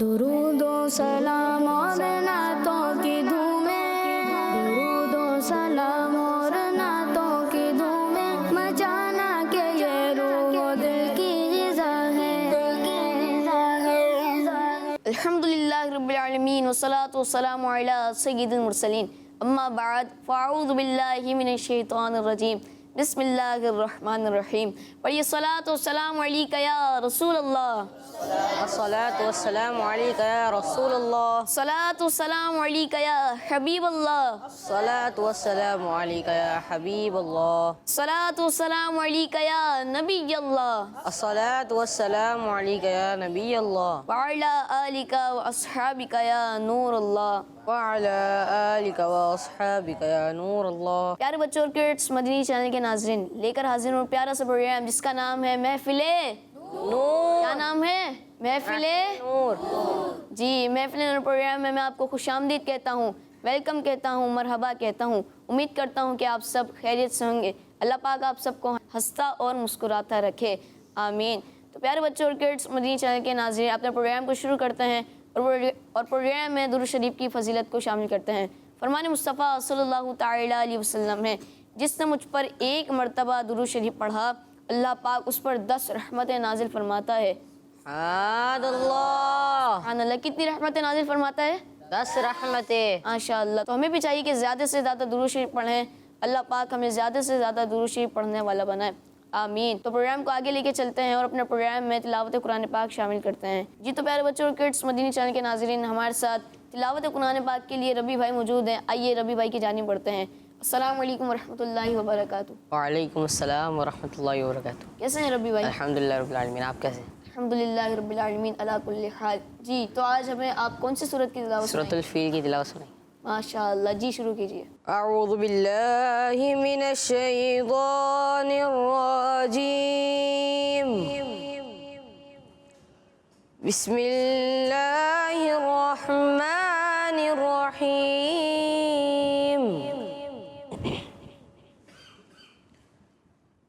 दुरूदो सलाम और नातों की धूमें, दुरूदो सलाम और नातों की धूमें, मचाना के ये रूह दिल की ग़िज़ा है। अल्हम्दुलिल्लाह रब्बिल आलमीन वस्सलातु वस्सलामु अला सय्यिदिल मुरसलीन अम्मा बाद फ़अऊज़ु बिल्लाहि मिनश शैतानिर रजीम बिस्मिल्लाहिर रहमानिर रहीम। पढ़िए सलातो सलाम अलैका या रसूल अल्लाह, अस्सलातु वस्सलामु अलैका या रसूल अल्लाह, सलातो सलाम अलैका या हबीब अल्लाह, अस्सलातु वस्सलामु अलैका या हबीब अल्लाह, सलातो सलाम अलैका या नबी अल्लाह, अस्सलातु वस्सलामु अलैका या नबी अल्लाह, व अला आलिका व अस्हाबिका या नूर अल्लाह। व अला आलिका व अस्हाबिका या नूर अल्लाह। प्यारे बच्चों और किड्स, मदनी चैनल के नाज़रीन, लेकर हाजिर हूँ प्यारा सा प्रोग्राम जिसका नाम है महफिले नूर। क्या नाम है? महफिले नूर। जी, महफिले नूर प्रोग्राम में मैं आपको खुशामदीद कहता हूँ, वेलकम कहता हूँ, मरहबा कहता हूँ। उम्मीद करता हूँ कि आप सब खैरियत से होंगे। अल्लाह पाक आप सबको हंसता और मुस्कुराता रखे, आमीन। तो प्यारे बच्चों और किड्स, मदनी चैनल के नाज़रीन, अपने प्रोग्राम को शुरू करते हैं और प्रोग्राम में दुरूद शरीफ की फजीलत को शामिल करते हैं। फरमान मुस्तफ़ा सल्लल्लाहु तआला अलैहि वसल्लम है, जिसने मुझ पर एक मरतबा दुरूद शरीफ पढ़ा, अल्लाह पाक उस पर 10 रहमतें नाजिल फरमाता है। अल्लाह। कितनी रहमतें नाजिल फरमाता है? 10 रहमतें। माशाअल्लाह। तो हमें भी चाहिए कि ज़्यादा से ज़्यादा दुरूद शरीफ पढ़ें। अल्लाह पाक हमें ज़्यादा से ज़्यादा दुरूद शरीफ पढ़ने वाला बनाए, आमीन। तो प्रोग्राम को आगे लेके चलते हैं और अपने प्रोग्राम में तिलावत कुरान पाक शामिल करते हैं। जी तो प्यारे बच्चों और किड्स, मदनी चैनल के नाज़रीन, हमारे साथ तिलावत कुरान पाक के लिए रबी भाई मौजूद हैं। आइए रबी भाई की जानिब बढ़ते हैं। अस्सलाम वालेकुम वरहमतुल्लाहि वबरकातुहू। वालेकुम अस्सलाम वरहमतुल्लाहि वबरकातुहू। कैसे हैं रबी भाई? अल्हम्दुलिल्लाह रब्बिल आलमीन। आप कैसे? अल्हम्दुलिल्लाह रब्बिल आलमीन अला कुल्ली हाल। जी तो आज हमें आप कौन सी सूरत की तिलावत सुनाएंगे? सूरतुल फील की तिलावत सुनाइए। माशाअल्लाह, जी शुरू कीजिए। अऊज़ु बिल्लाहि मिनश शैतानिर रजीम। बिस्मिल्लाहिर रहमानिर रहीम।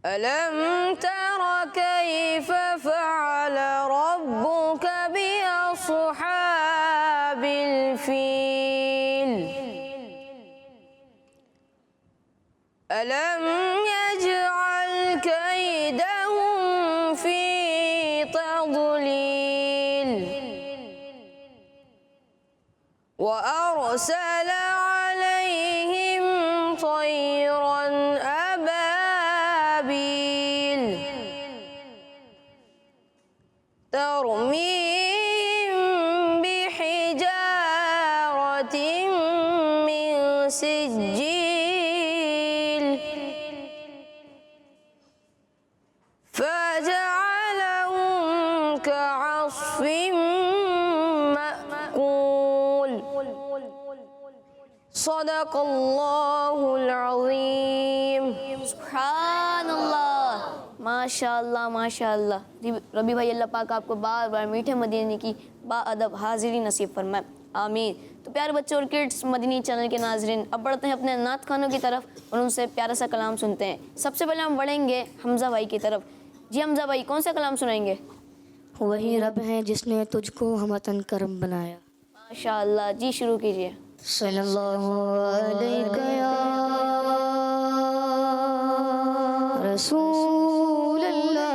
अलम तर कैफ फ़अल रब्बुक बिअस्हाबिल फील। अलम यजअल कैदहुम फी तज़लील। व अरसल अलैहिम तयरन अबाबील तरमीम बिहिजारतिन मिन सिज्जील फजअलहुम कअस्फिन मअकूल। सदक़ल्लाहुल अज़ीम। सुब्हानअल्लाह, माशाअल्लाह माशाअल्लाह। रबी भाई, अल्लाह पाक आपको बार बार मीठे मदीने की बाअदब हाज़िरी नसीब फरमाए, आमीन। तो प्यारे बच्चों और किड्स, मदनी चैनल के नाज़रीन, अब बढ़ते हैं अपने नात खानों की तरफ और उनसे प्यारा सा कलाम सुनते हैं। सबसे पहले हम बढ़ेंगे हमज़ा भाई की तरफ। जी हमज़ा भाई, कौन सा कलाम सुनाएंगे? वही रब है जिसने तुझको हमतन करम बनाया। माशाअल्लाह, जी शुरू कीजिए। सल्लल्लाहु अलैका या रसूल अल्लाह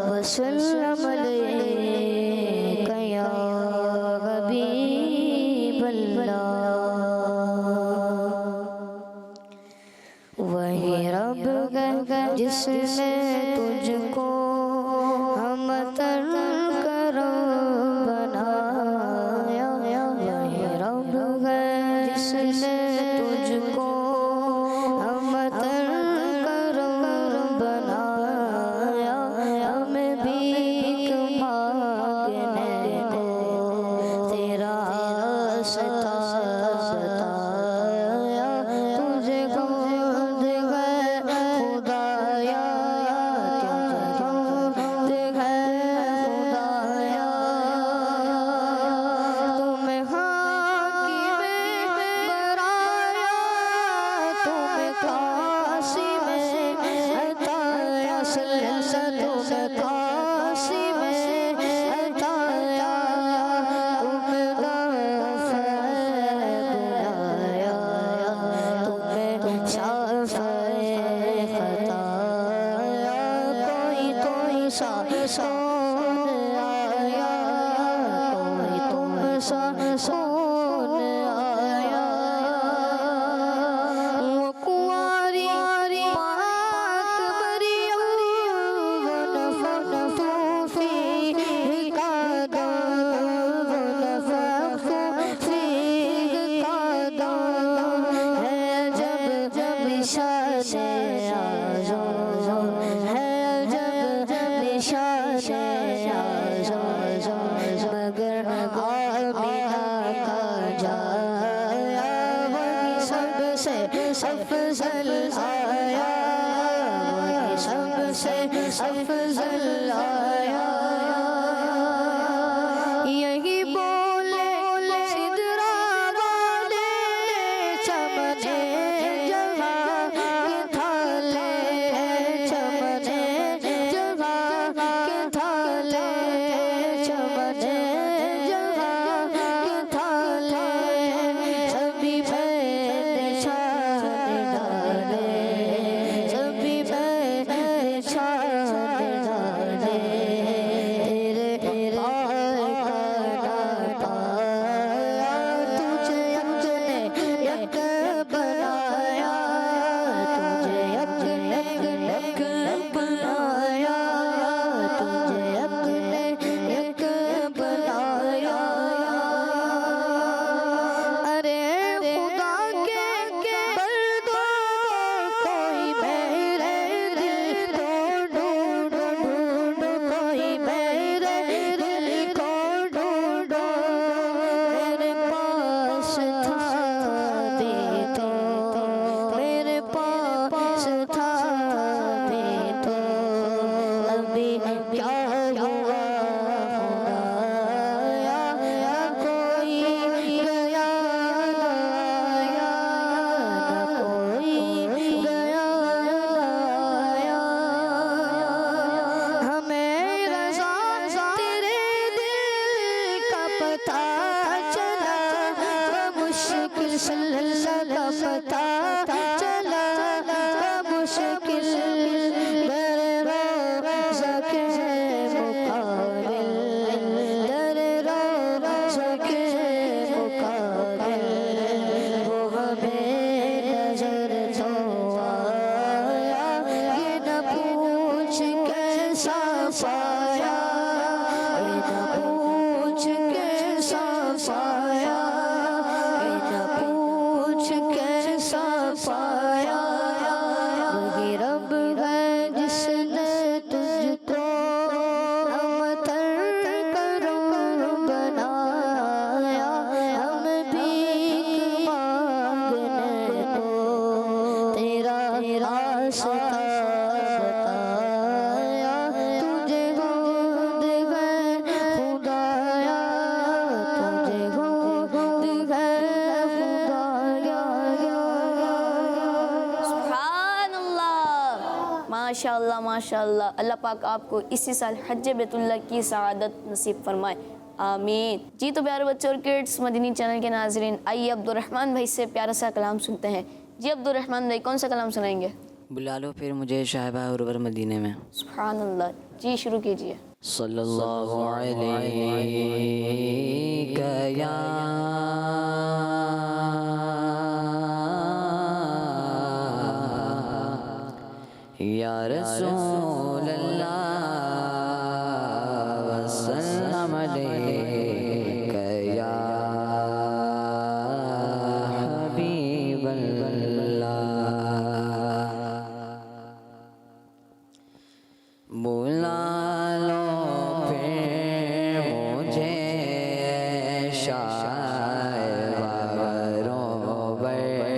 वसल्लम अलैका या हबीब अल्लाह। वही रब है जिसने तुझको हमतन करम बनाया। वही रब है जिसने तुझको हमतन करम बनाया। हमें भीख कौन आया, कोई तुम सा कौन आया। वो कुंवारी पाक मरियम, वो नफ़ख़्तु फ़ीका दाम, वो नफ़ख़्तु फ़ीका दाम है। जब निशाने आज़म है, जब निशाने आज़म, मगर आमिना का जाया वही सबसे अफ़ज़ल आया, वही सबसे अफ़ज़ल आया। यही बोले सिदरा वाले, चमने जहाँ के थाले, चमने जहाँ के थाले, चमने जहाँ के थाले, सभी में निशान डाले, सभी में निशान डाले। तेरे पाए का पाया, तुझे अपने यक बनाया, तुझे अपने यक बनाया, तुझे अपने यक बनाया। अरे खुदा के बंदों, कोई मेरे दिल को ढूंढो, ढूंढो कोई मेरे दिल को ढूंढो। मेरे पास था भी तो, मेरे पास था भी तो, अभी क्या हुआ खुदाया, कोई गया ना आया, ना कोई गया ना आया। हमें रज़ा तेरे दिल का पता चला, मुश्किल का पता चला, मुश्किल दर रोज़ा के मुकाबिल, दर रोज़ा के मुकाबिल, वो हमें नज़र तो आया। ये न पूछ कैसा पाया, ये न पूछ कैसा पाया, ये न पूछ कैसा पाया। वही रब है जिसने तुझको हमतर करो बनाया, हम भीख मांगने को तेरा रास्ता बताया। तुझे गोद है खुदाया, तुझे गोद है खुदाया। सुभान अल्लाह, माशाअल्लाह माशाअल्लाह। अल्लाह पाक आपको इसी साल हज बैतुल्लाह की सआदत नसीब फरमाए, आमीन। जी तो प्यारे बच्चों और किड्स, मदनी चैनल के नाज़रीन, आइए अब्दुर्रहमान भाई से प्यारा सा कलाम सुनते हैं। जी अब्दुर्रहमान भाई, कौन सा कलाम सुनाएंगे? बुला लो फिर मुझे शाहबा उर्वर मदीने में। सुभान अल्लाह, जी शुरू कीजिए। सल्लल्लाहु अलैहि या रसूल अल्लाह वसल्लम अलैका या हबीब अल्लाह। बुला लो फिर मुझे शाहबा उर्वर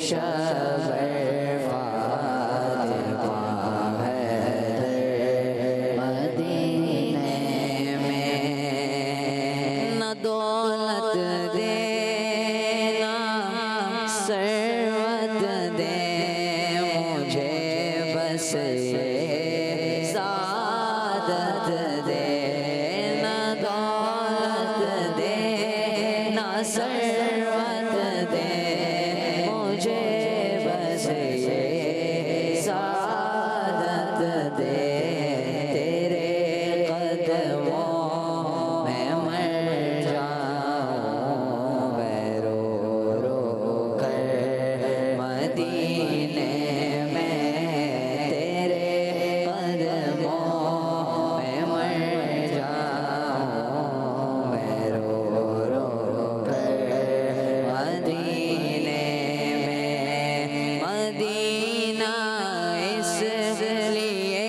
शब फातिमा है मदीने में। न दौलत देना सरवत दे मुझे, बस ये सादत दे। न दौलत दे ना सरवत दे मुझे, बस ये सादत दे। तेरे कदमों में मर जाऊं मैं रो रो कर मदीने में। तेरे कदमों में मर जाऊं मैं रो रो कर मदीने में। मदीना इसलिए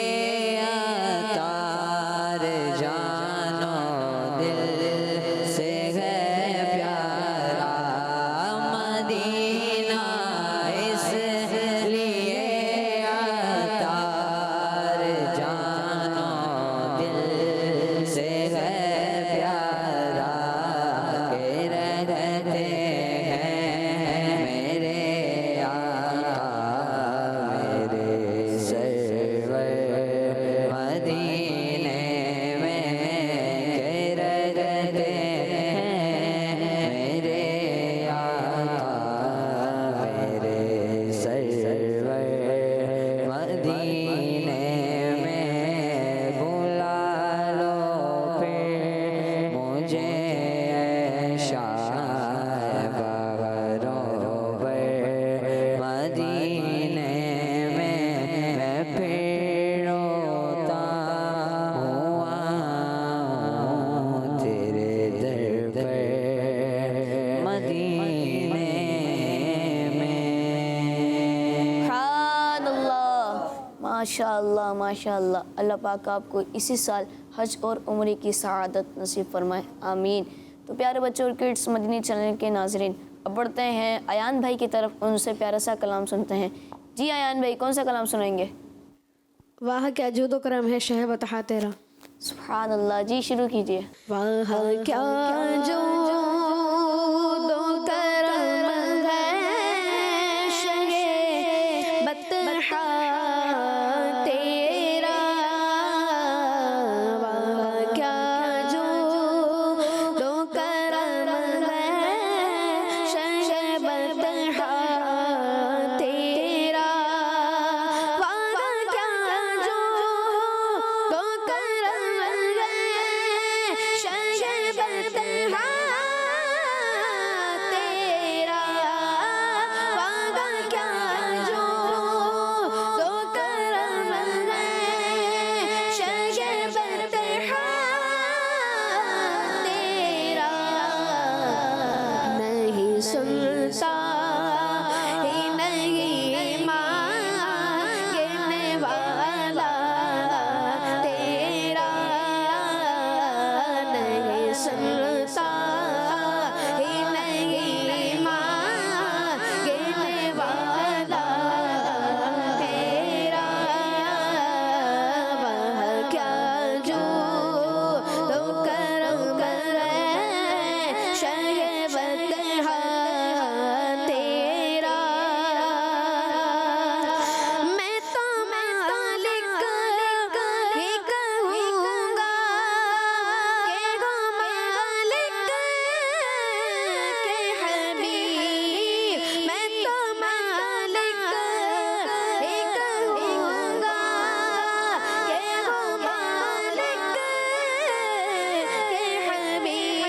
अतार जानो दिल से है प्यारा। मदीना इसलिए अतार जानो दिल से है प्यारा। के रहते हैं मेरे आका मेरे सरवर मदीने में। के रहते हैं मेरे आका मेरे सरवर मदीने में। बुला लो फिर मुझे बगरों पर मदीने में। मैं फिर रोता हुआ हूँ तेरे दर पर मदीने में। माशाअल्लाह माशाअल्लाह। अल्लाह पाक आपको इसी साल हज और उम्रे की सआदत नसीब फरमाए, आमीन। तो प्यारे बच्चों और किड्स मदनी चैनल के नाजरीन, अब बढ़ते हैं अयान भाई की तरफ, उनसे प्यारा सा कलाम सुनते हैं। जी अयान भाई, कौन सा कलाम सुनाएंगे? वाह क्या जूदो करम है शहबत हा तेरा। सुभान अल्लाह, जी शुरू कीजिए। वाह क्या जूदो करम है शहबत हा तेरा। वाह क्या जूदो करम है शहबत हा तेरा। वाह क्या जूदो करम है शहबत हा तेरा। वाह क्या जूदो करम है शहबत हा तेरा। नहीं सुनता ही नहीं मांगने वाला तेरा। नहीं सुनता ही नहीं मांगने वाला तेरा। वह क्या जूदो करम है शहबत हा तेरा। मैं तो मालिक ही कहूँगा के गो मालिक के हबीब। मैं तो मालिक ही कहूँगा के गो मालिक के हबीब।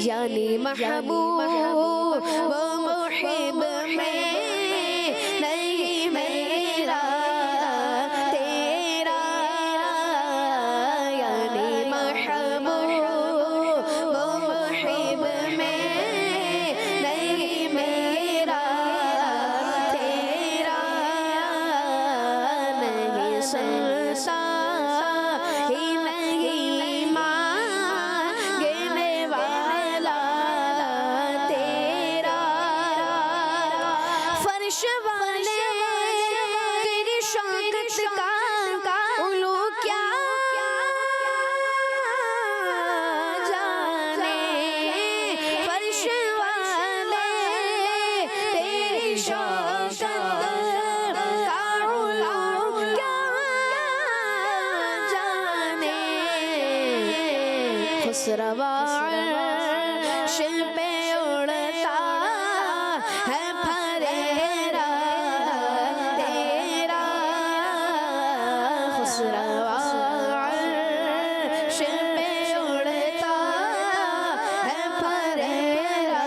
यानी महबूब वो मुहिब में नहीं मेरा तेरा। यानी महबूब वो मुहिब में नहीं मेरा तेरा। नहीं सुनता ही नहीं मांगने वाला तेरा। खुसरवा अर्श पे उड़ता है फरेरा तेरा खुसरवा अर्श पे उड़ता है फरेरा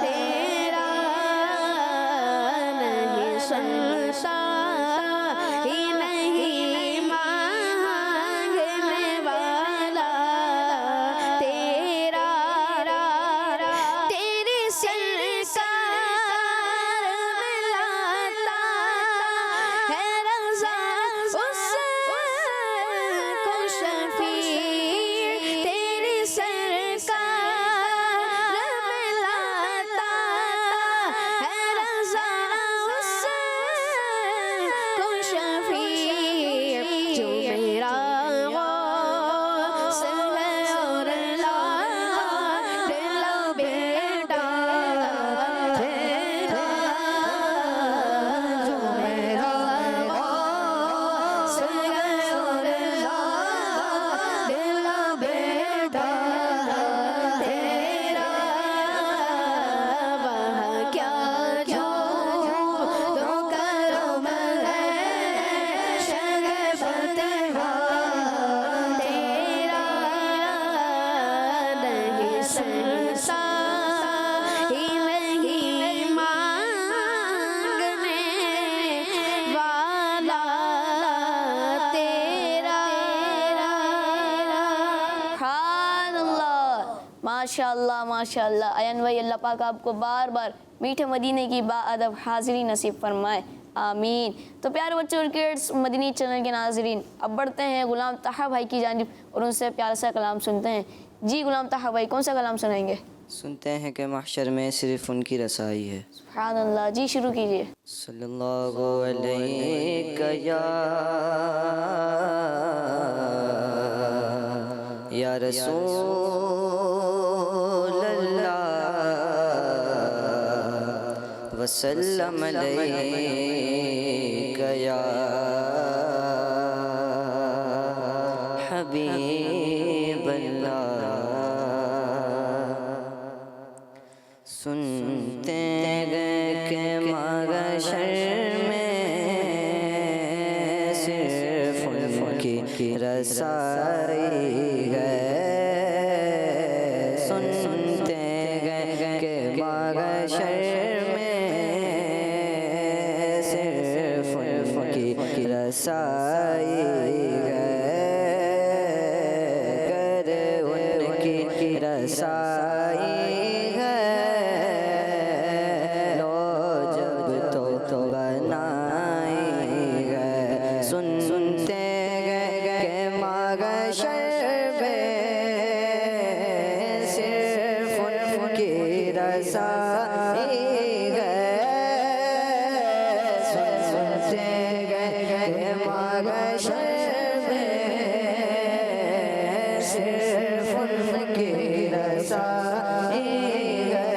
तेरा नहीं सुनता ही नहीं मांगने वाला तेरा तेरी सरकार मिलाता है रज़ा उसको शफीर तेरी सरकार मिलाता है रज़ा उसको शफीर जो मेरा गौस है और लाडला बेटा तेरा जो मेरा गौस है और लाडला बेटा तेरा वह क्या जो तो करम है शगफ़त तेरा नहीं सुनता ही नहीं मांगने वाला तेरा माशाअल्लाह माशाअल्लाह। अयन भाई, अल्लाह पाक आपको बार बार मीठे मदीने की बाअदब हाज़िरी नसीब फरमाए, आमीन। तो प्यारे बच्चों और किड्स, मदनी चैनल के नाज़रीन, अब बढ़ते हैं गुलाम ताहा भाई की जानिब और उनसे प्यारा सा कलाम सुनते हैं। जी गुलाम ताहा भाई, कौन सा कलाम सुनाएंगे? सुनते हैं कि महशर में सिर्फ उनकी रसाई है। सुभानअल्लाह। जी शुरू कीजिए। सल्लल्लाहु अलैहि या रसूल अल्लाह वसल्लम अलैका या हबीब अल्लाह। सुनते गए के महशर में सिर्फ उनकी रसाई है। सुनते गए के महशर में सिर्फ उनकी रसाई है। कर उनकी रसाई है लो जब तो बनाई है। सुनते गए के महशर में सिर्फ उनकी रसाई है। सुनते गए के महशर में सिर्फ उनकी रसाई है।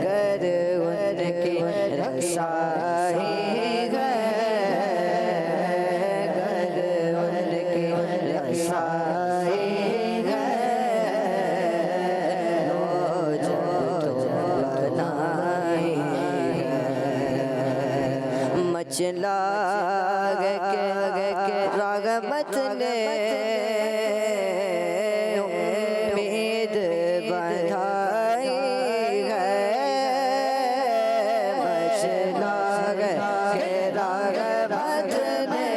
कर उनकी रसाई है। कर उनकी रसाई है लो जब तो बनाई है। मचला के रागमत ने उम्मीद बंधाई है। मचला के रागमत ने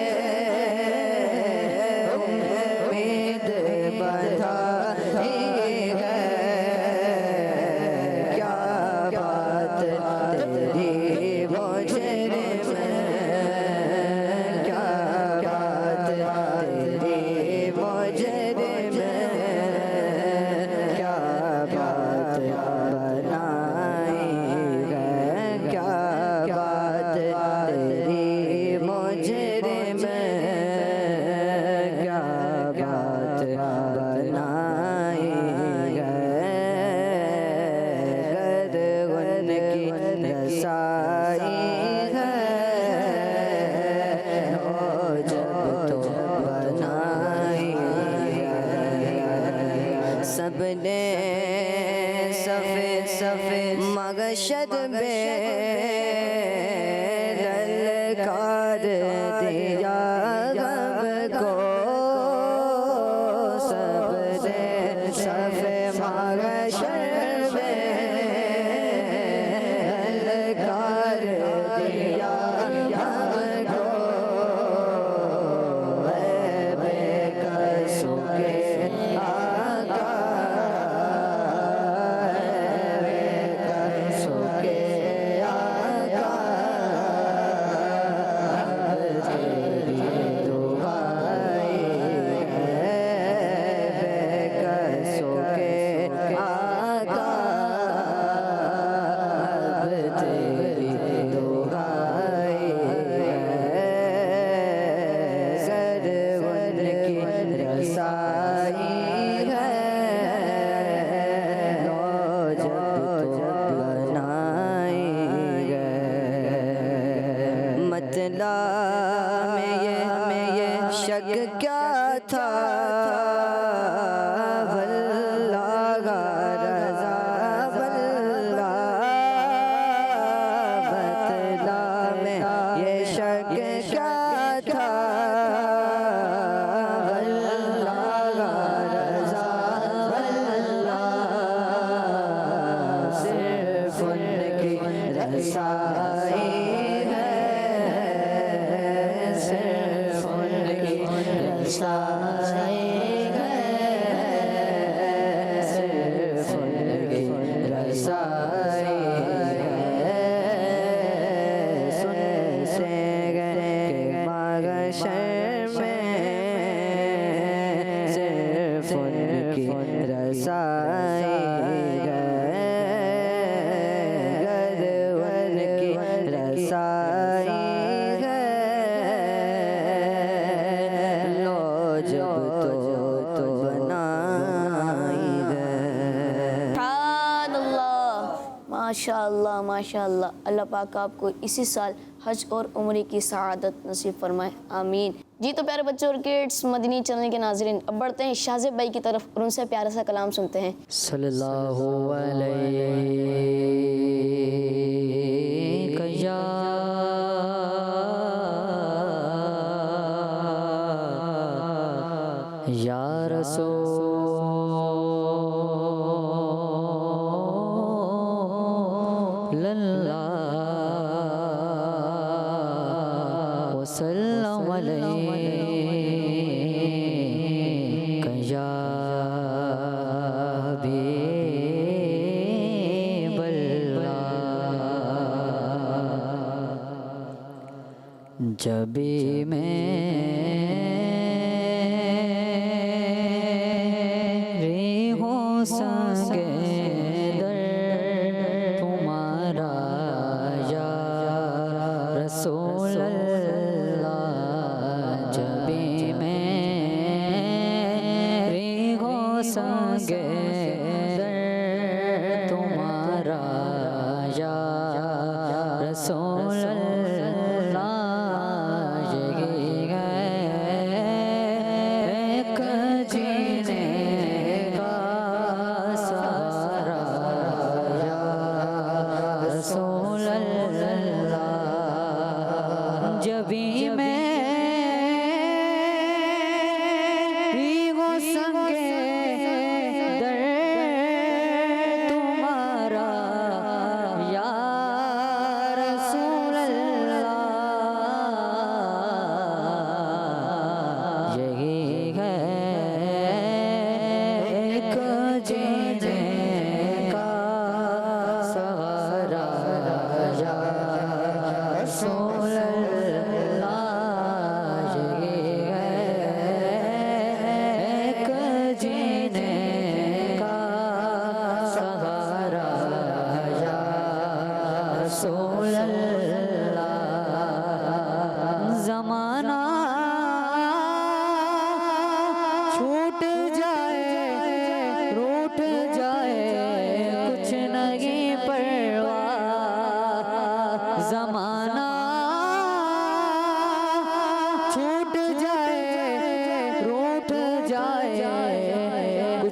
उम्मीद बंधाई है। क्या बात तेरी मुझे में, क्या बात तेरी सबने सफे सफे मगशद में ललकार दिया गम को सबने सफे मगशद में ललकार दिया गम को बेकसों के आका बेकसों के आका तेरी दुआई है बेकसों के आका तेरी दुआई सरवन की रसाई है लो जब तो बनाई गए मतला में ये शक क्या था वल्लाह रज़ा वल्लाह मतला में ये शक क्या था वल्लाह रज़ा वल्लाह सिर्फ उनकी रसाई है सिर्फ उनकी रसाई है सिर्फ उनकी रसाई है सुन से गए मगशर में सिर्फ उनकी रसाई है गरवन की रसाई है लो जब तो बनाई गए माशाअल्लाह माशाअल्लाह। अल्लाह पाक आपको इसी साल हज और उम्रे की सआदत नसीब फरमाए, आमीन। जी तो प्यारे बच्चों और किड्स, मदनी चैनल के नाज़रीन, अब बढ़ते हैं शाहज़ेब भाई की तरफ और उनसे प्यारा सा कलाम सुनते हैं। सल्लल्लाहु अलैहि या रसूल अल्लाह वसल्लम अलैका या हबीबल्लाह। जब मेरी हो संगे दर तुम्हारा या रसूल अल्लाह। जब मेरी हो संगे दर तुम्हारा या रसूल जबी मेरी हो संगे दर तुम्हारा या रसूल अल्लाह। यही है एक जीने का सहारा या रसूल ज़माना छूट जाए रूठ जाए कुछ नहीं परवाह। ज़माना छूट जाए रूठ जाए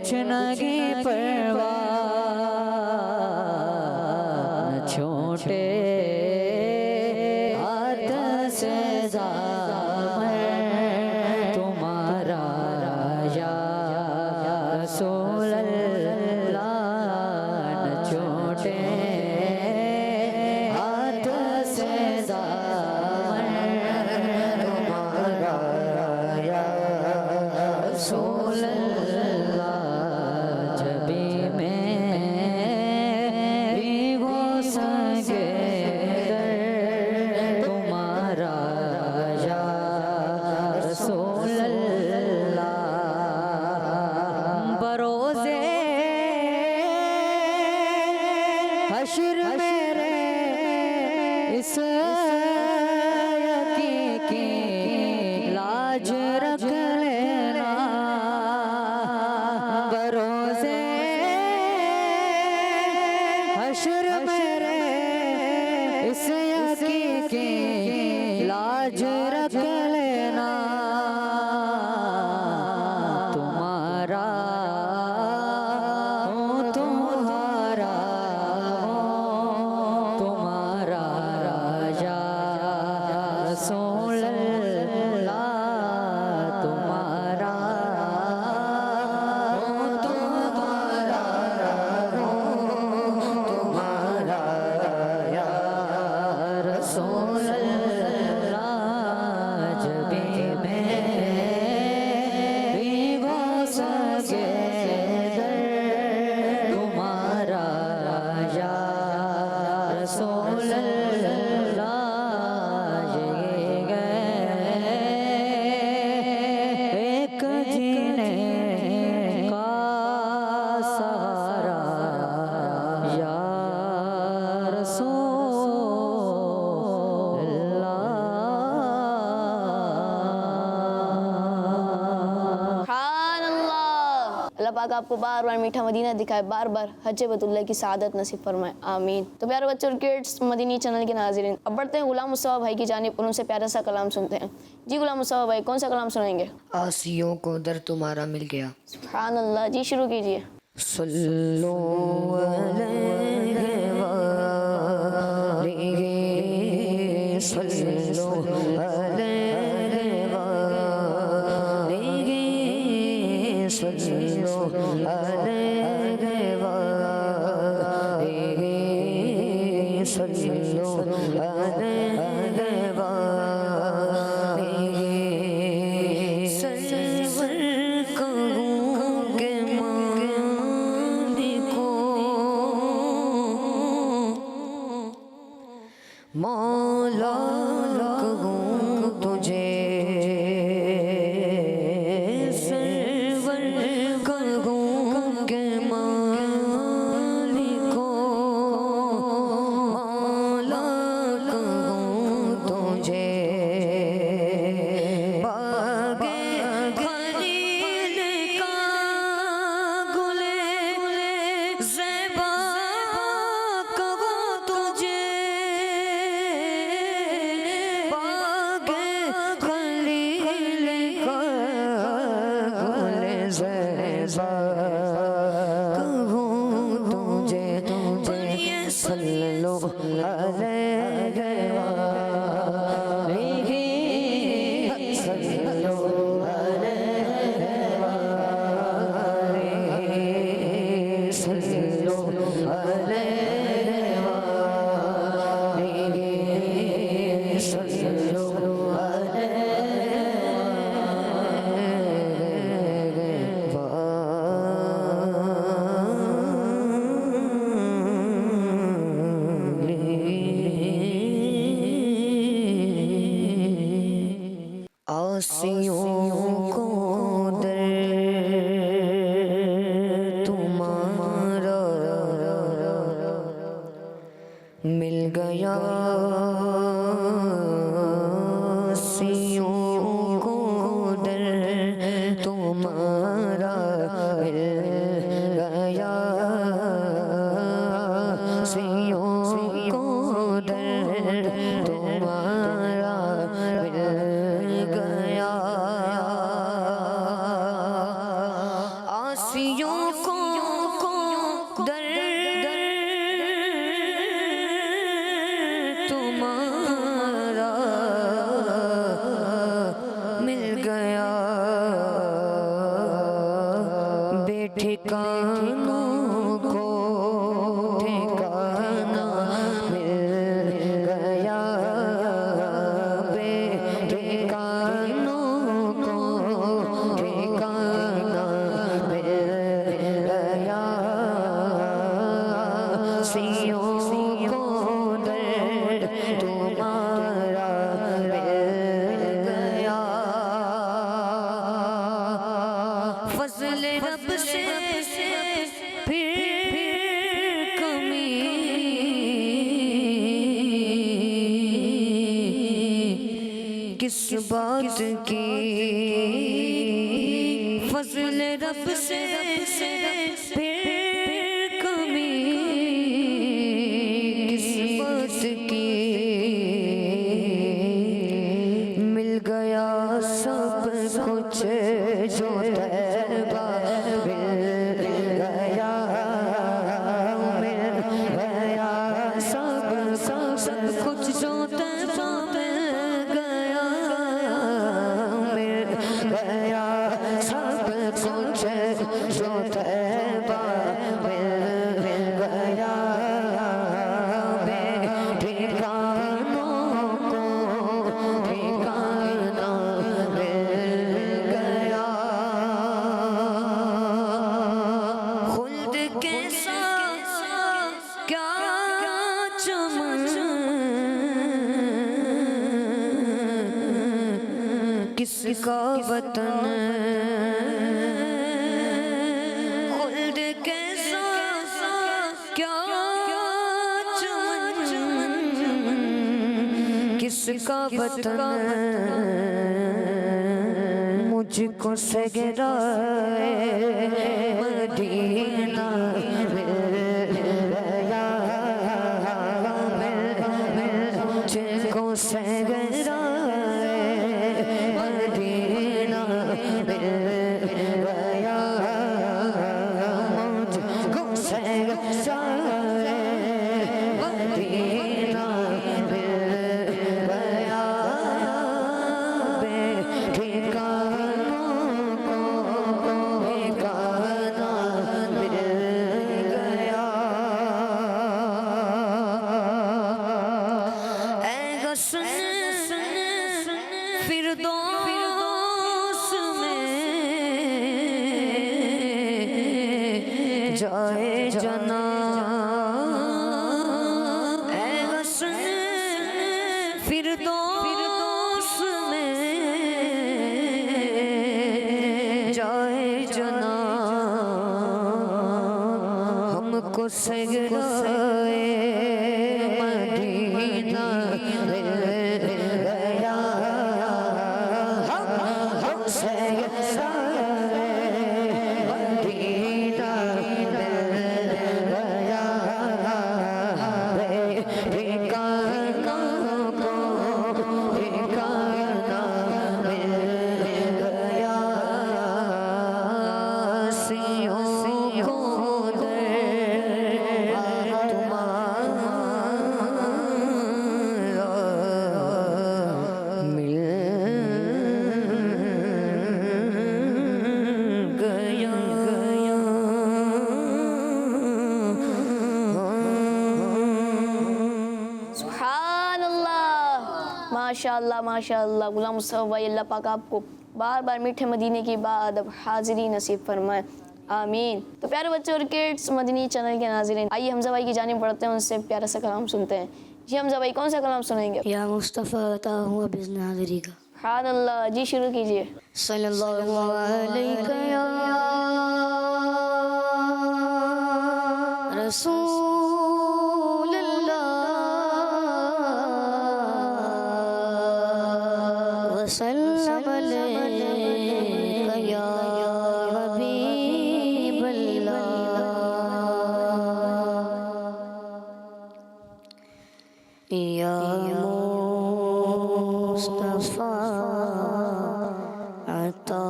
कुछ नगी परवाह छोटे हाथ से दामन तुम्हारा या रसूल अल्लाह न छोटे हाथ से दामन तुम्हारा या रसूल अल्लाह जबी में वो संगे दर तुम्हारा या रसूल अल्लाह बरोज़े हश्र मेरे इस यकीन की लाज रख लेना बरोज़े हश्र मेरे इस यकीन की लाज रख लेना तुम्हारा हो तुम्हारा तुम्हारा राजा रसूल अल्लाह तुम्हारा हो तुम्हारा तुम्हारा या रसूल अल्लाह जबी में वो सगे दर तुम्हारा या रसूल अल्लाह ये गए एक जीने का सहारा या रसूल अल्लाह। अल्लाह पाक आपको बार बार मीठा मदीना दिखाए, बार बार हज बैतुल्लाह की सआदत नसीब फरमाए, आमीन। तो प्यारे बच्चों और किड्स, मदीनी चैनल के नाज़रीन, अब बढ़ते हैं गुलाम मुस्तफ़ा भाई की जानिब और उनसे प्यारा सा कलाम सुनते हैं। जी गुलाम मुस्तफ़ा भाई, कौन सा कलाम सुनाएंगे? आसियों को दर तुम्हारा मिल गया। सुभान अल्लाह, जी शुरू कीजिए। सल्लो अलैहि वालिहि सल्लो अलैहि वालिहि सल्लो अलैहि वालिहि सल्लो अलैहि वालिहि सरवर कहूँ के मालिको मौला कहूँ तुझे सरवर कहूँ के मालिको मौला कहूँ तुझे बागे खलील का गुले ज़ेबा कहूँ तुझे बागे खलील का गुले ज़ेबा कहूँ तुझे तुझे सल्लो अलैहि वालिहि सल्लो अलैहि वालिहि सल्लो अलैहि वालिहि सल्लो अलैहि ठिकानों को ठिकाना मिल गया, बेठिकानों को ठिकाना मिल गया, सियों को दर्द तुम्हारा मिल गया। फजल रब से फिर कमी किस बात की, फजल रब से फिर कमी किस बात की, मिल गया सब कुछ जो तैबा मिल गया, मिल गया सब कुछ जो तैबा मिल गया, मिल गया सब कुछ जो तैबा मिल गया, बेठिकानों को ठिकाना मिल गया। खुल्द के साथ क्या चमन, किसका वतन, खुल्द के साथ क्या चमन, किसका वतन, मुझको सगराए मदीना मिल गया, मुझको सगराए मदीना मिल गया, मुझको सगराए मदीना मिल गया, बेठिकानों को ठिकाना मिल गया। ऐ गसन फिरदौस में जाए जना, ऐ गसन फिरदौस में जाए जना, हमको सगराए मदीना मिल गया, हम सगराए मदीना मिल गया, बेठिकानों को ठिकाना मिल गया, सियों को दर्द तुम्हारा मिल गया। सुभानअल्लाह, माशाअल्लाह माशाअल्लाह। गुलाम मुस्तफ़ा भाई, अल्लाह पाक आपको बार बार मीठे मदीने की बाद अब हाजिरी नसीब फरमाए, आमीन। तो प्यारे बच्चों और किड्स, मदनी चैनल के नाज़रीन, आइए हमजा भाई की जानिब बढ़ते हैं, उनसे प्यारा सा कलाम सुनते हैं। जी हमजा भाई, कौन सा कलाम सुनेंगे? या मुस्तफ़ा अता हुआ बिज़्न हाज़िरी का। सुभानअल्लाह, जी शुरू कीजिए। सल्लल्लाहु अलैहि रसूलल्लाह वसल्लम अलैका या हबीबल्लाह, या मुस्तफ़ा अता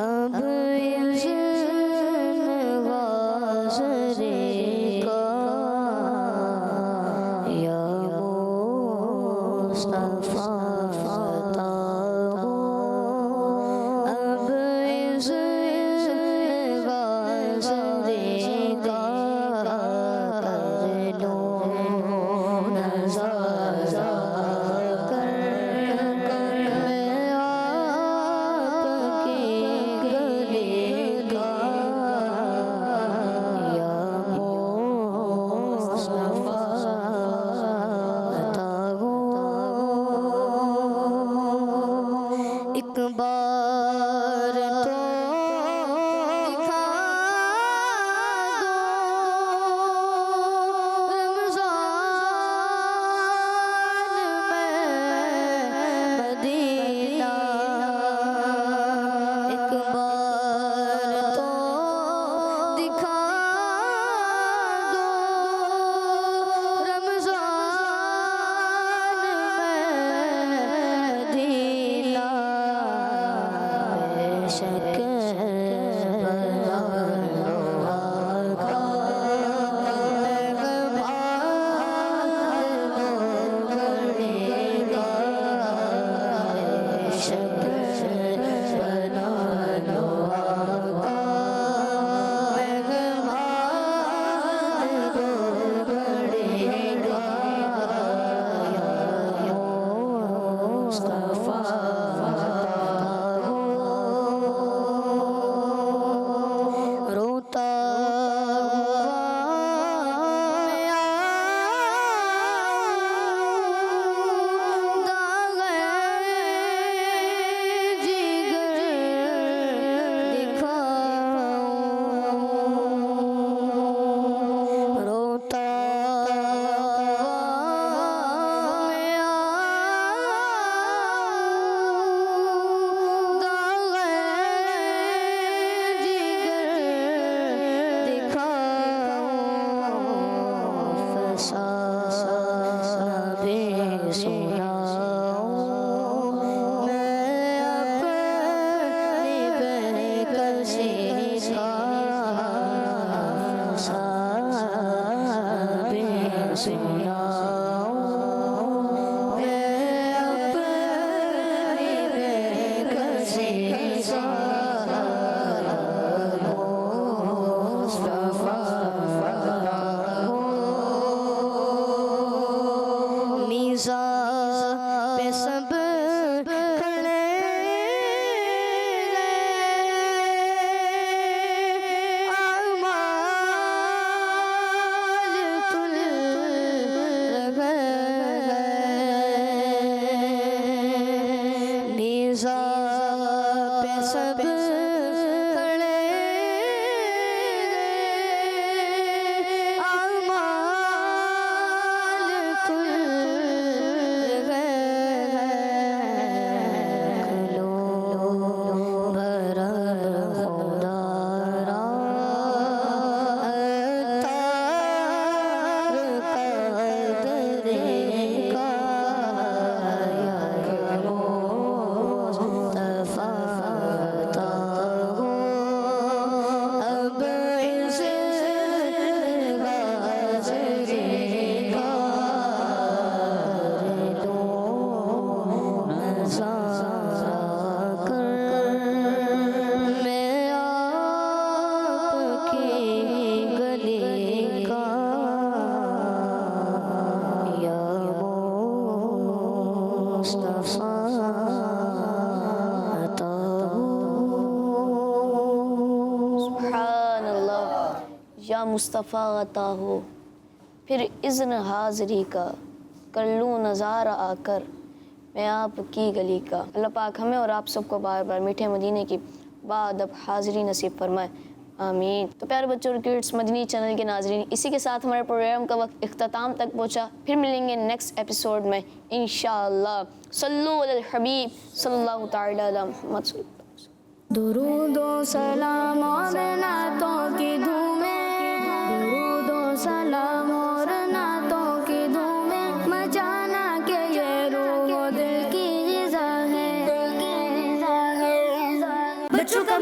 अब इज़्न गाज़रे का, या मुस्तफ़ा अता अब रोता पे सब खड़े आमाल तुल नीज़ा पे सब खड़े आमाल तुल या मुस्तफ़ा अता हो फिर इज़्न हाज़री का कर लूँ नज़ारा आकर मैं आपकी गली का। अल्लाह पाक हमें और आप सबको बार बार मीठे मदीने की बाअदब हाज़री नसीब फरमाए, आमीन। तो प्यारे बच्चों और किड्स, मदनी चैनल के नाज़रीन, इसी के साथ हमारे प्रोग्राम का वक्त इख्तिताम तक पहुँचा। फिर मिलेंगे नेक्स्ट एपिसोड में इंशाअल्लाह। सल्लु अलल हबीब सल्लल्लाहु तआला अलैहि वसल्लम। दुरूद व सलाम और नातों की धूमें, दुरूद व सलाम और नातों की धूमें मचाना के ये रूह दिल की ग़िज़ा है। बच्चों का